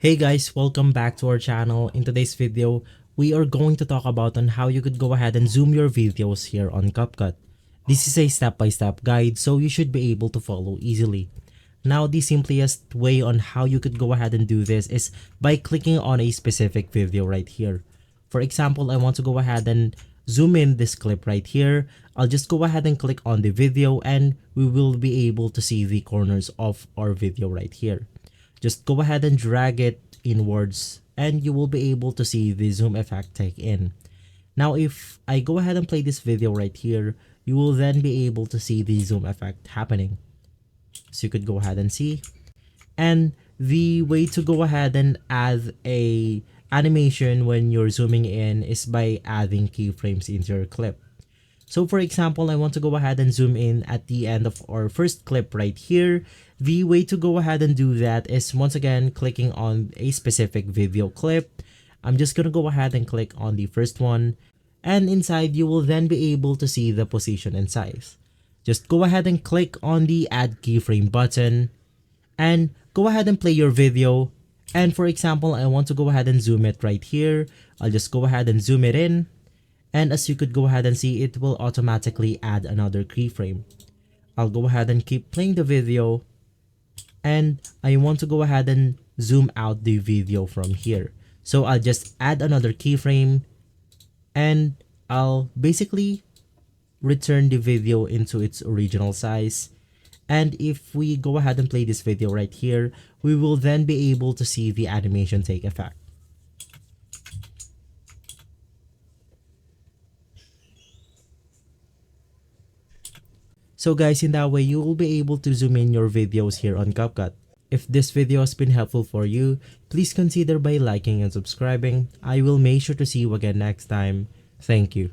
Hey guys, welcome back to our channel. In today's video, we are going to talk about on how you could go ahead and zoom your videos here on Capcut. This is a step-by-step guide, so you should be able to follow easily. Now, the simplest way on how you could go ahead and do this is by clicking on a specific video right here. For example, I want to go ahead and zoom in this clip right here. I'll just go ahead and click on the video and we will be able to see the corners of our video right here. Just go ahead and drag it inwards and you will be able to see the zoom effect take in. Now if I go ahead and play this video right here, you will then be able to see the zoom effect happening. So you could go ahead and see. And the way to go ahead and add a animation when you're zooming in is by adding keyframes into your clip. So for example, I want to go ahead and zoom in at the end of our first clip right here. The way to go ahead and do that is once again clicking on a specific video clip. I'm just going to go ahead and click on the first one, and inside you will then be able to see the position and size. Just go ahead and click on the add keyframe button and go ahead and play your video. And for example, I want to go ahead and zoom it right here. I'll just go ahead and zoom it in. And as you could go ahead and see, it will automatically add another keyframe. I'll go ahead and keep playing the video. And I want to go ahead and zoom out the video from here. So I'll just add another keyframe. And I'll basically return the video into its original size. And if we go ahead and play this video right here, we will then be able to see the animation take effect. So guys, in that way, you will be able to zoom in your videos here on Capcut. If this video has been helpful for you, please consider by liking and subscribing. I will make sure to see you again next time. Thank you.